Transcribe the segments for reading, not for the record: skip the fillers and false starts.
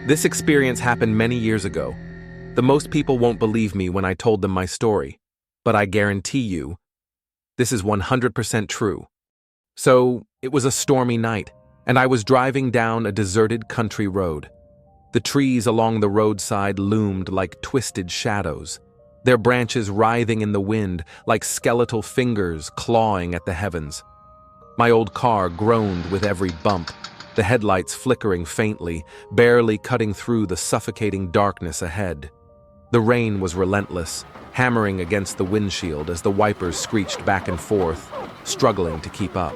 This experience happened many years ago. The most people won't believe me when I told them my story, but I guarantee you, this is 100% true. So, it was a stormy night, and I was driving down a deserted country road. The trees along the roadside loomed like twisted shadows, their branches writhing in the wind like skeletal fingers clawing at the heavens. My old car groaned with every bump, the headlights flickering faintly, barely cutting through the suffocating darkness ahead. The rain was relentless, hammering against the windshield as the wipers screeched back and forth, struggling to keep up.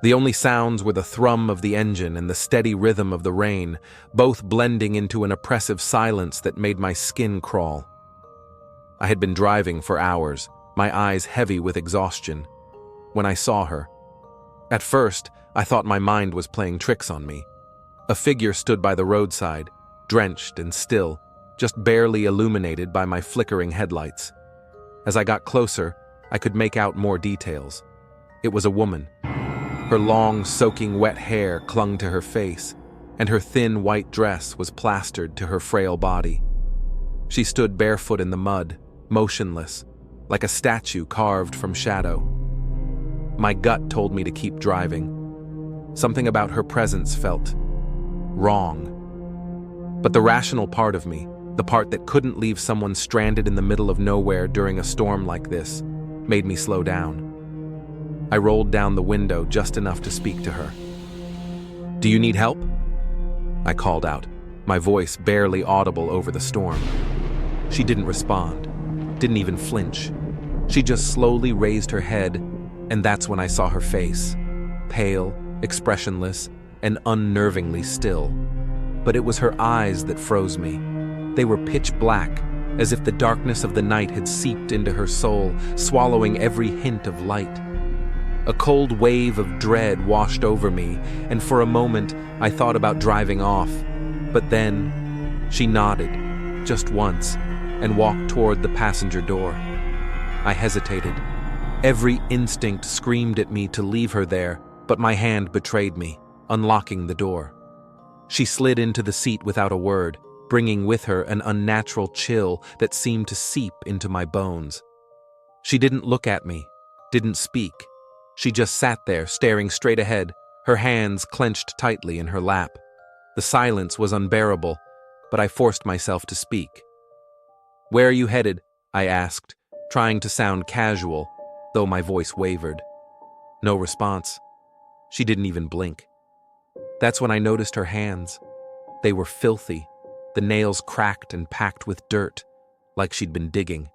The only sounds were the thrum of the engine and the steady rhythm of the rain, both blending into an oppressive silence that made my skin crawl. I had been driving for hours, my eyes heavy with exhaustion, when I saw her. At first, I thought my mind was playing tricks on me. A figure stood by the roadside, drenched and still, just barely illuminated by my flickering headlights. As I got closer, I could make out more details. It was a woman. Her long, soaking wet hair clung to her face, and her thin white dress was plastered to her frail body. She stood barefoot in the mud, motionless, like a statue carved from shadow. My gut told me to keep driving. Something about her presence felt wrong. But the rational part of me, the part that couldn't leave someone stranded in the middle of nowhere during a storm like this, made me slow down. I rolled down the window just enough to speak to her. "Do you need help?" I called out, my voice barely audible over the storm. She didn't respond, didn't even flinch. She just slowly raised her head, and that's when I saw her face, pale, expressionless, and unnervingly still. But it was her eyes that froze me. They were pitch black, as if the darkness of the night had seeped into her soul, swallowing every hint of light. A cold wave of dread washed over me, and for a moment I thought about driving off. But then she nodded, just once, and walked toward the passenger door. I hesitated. Every instinct screamed at me to leave her there, but my hand betrayed me, unlocking the door. She slid into the seat without a word, bringing with her an unnatural chill that seemed to seep into my bones. She didn't look at me, didn't speak. She just sat there, staring straight ahead, her hands clenched tightly in her lap. The silence was unbearable, but I forced myself to speak. "Where are you headed?" I asked, trying to sound casual, though my voice wavered. No response. She didn't even blink. That's when I noticed her hands. They were filthy, the nails cracked and packed with dirt, like she'd been digging.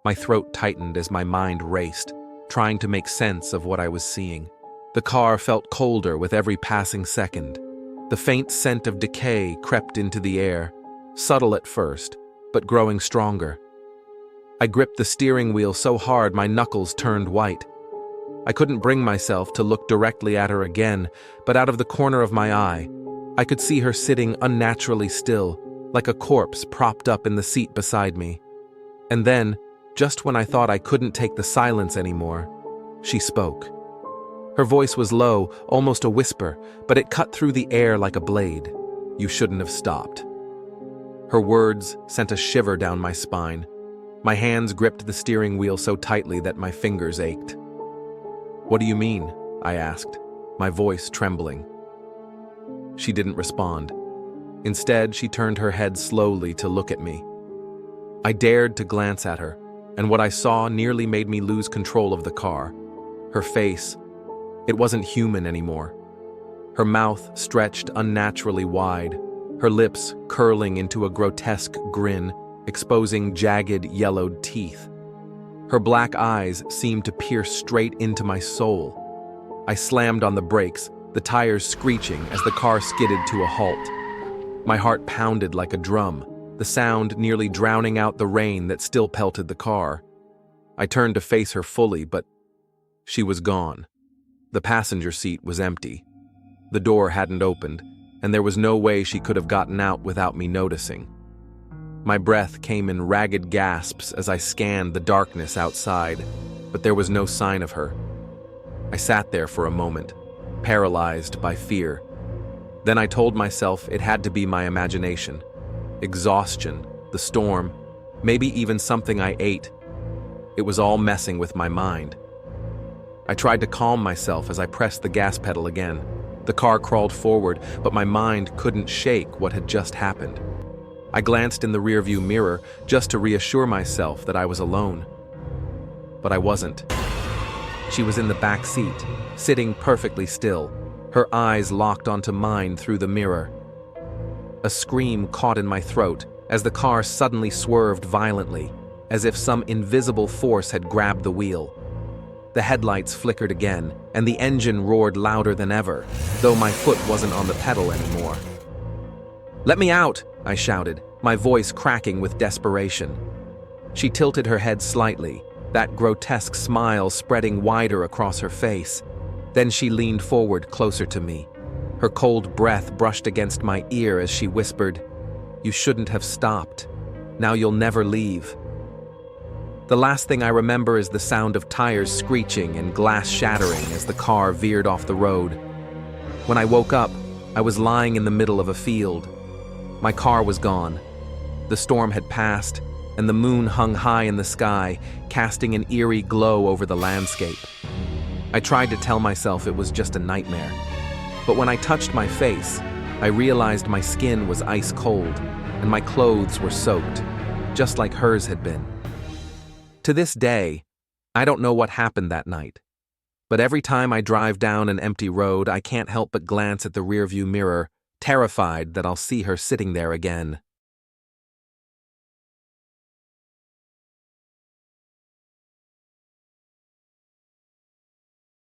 My throat tightened as my mind raced, trying to make sense of what I was seeing. The car felt colder with every passing second. The faint scent of decay crept into the air, subtle at first, but growing stronger. I gripped the steering wheel so hard my knuckles turned white. I couldn't bring myself to look directly at her again, but out of the corner of my eye, I could see her sitting unnaturally still, like a corpse propped up in the seat beside me. And then, just when I thought I couldn't take the silence anymore, she spoke. Her voice was low, almost a whisper, but it cut through the air like a blade. "You shouldn't have stopped." Her words sent a shiver down my spine. My hands gripped the steering wheel so tightly that my fingers ached. "What do you mean?" I asked, my voice trembling. She didn't respond. Instead, she turned her head slowly to look at me. I dared to glance at her, and what I saw nearly made me lose control of the car. Her face, it wasn't human anymore. Her mouth stretched unnaturally wide, her lips curling into a grotesque grin, exposing jagged, yellowed teeth. Her black eyes seemed to pierce straight into my soul. I slammed on the brakes, the tires screeching as the car skidded to a halt. My heart pounded like a drum, the sound nearly drowning out the rain that still pelted the car. I turned to face her fully, but she was gone. The passenger seat was empty. The door hadn't opened, and there was no way she could have gotten out without me noticing. My breath came in ragged gasps as I scanned the darkness outside, but there was no sign of her. I sat there for a moment, paralyzed by fear. Then I told myself it had to be my imagination. Exhaustion, the storm, maybe even something I ate. It was all messing with my mind. I tried to calm myself as I pressed the gas pedal again. The car crawled forward, but my mind couldn't shake what had just happened. I glanced in the rearview mirror just to reassure myself that I was alone. But I wasn't. She was in the back seat, sitting perfectly still, her eyes locked onto mine through the mirror. A scream caught in my throat as the car suddenly swerved violently, as if some invisible force had grabbed the wheel. The headlights flickered again, and the engine roared louder than ever, though my foot wasn't on the pedal anymore. "Let me out!" I shouted, my voice cracking with desperation. She tilted her head slightly, that grotesque smile spreading wider across her face. Then she leaned forward closer to me. Her cold breath brushed against my ear as she whispered, "You shouldn't have stopped. Now you'll never leave." The last thing I remember is the sound of tires screeching and glass shattering as the car veered off the road. When I woke up, I was lying in the middle of a field. My car was gone. The storm had passed, and the moon hung high in the sky, casting an eerie glow over the landscape. I tried to tell myself it was just a nightmare. But when I touched my face, I realized my skin was ice cold, and my clothes were soaked, just like hers had been. To this day, I don't know what happened that night. But every time I drive down an empty road, I can't help but glance at the rearview mirror, terrified that I'll see her sitting there again.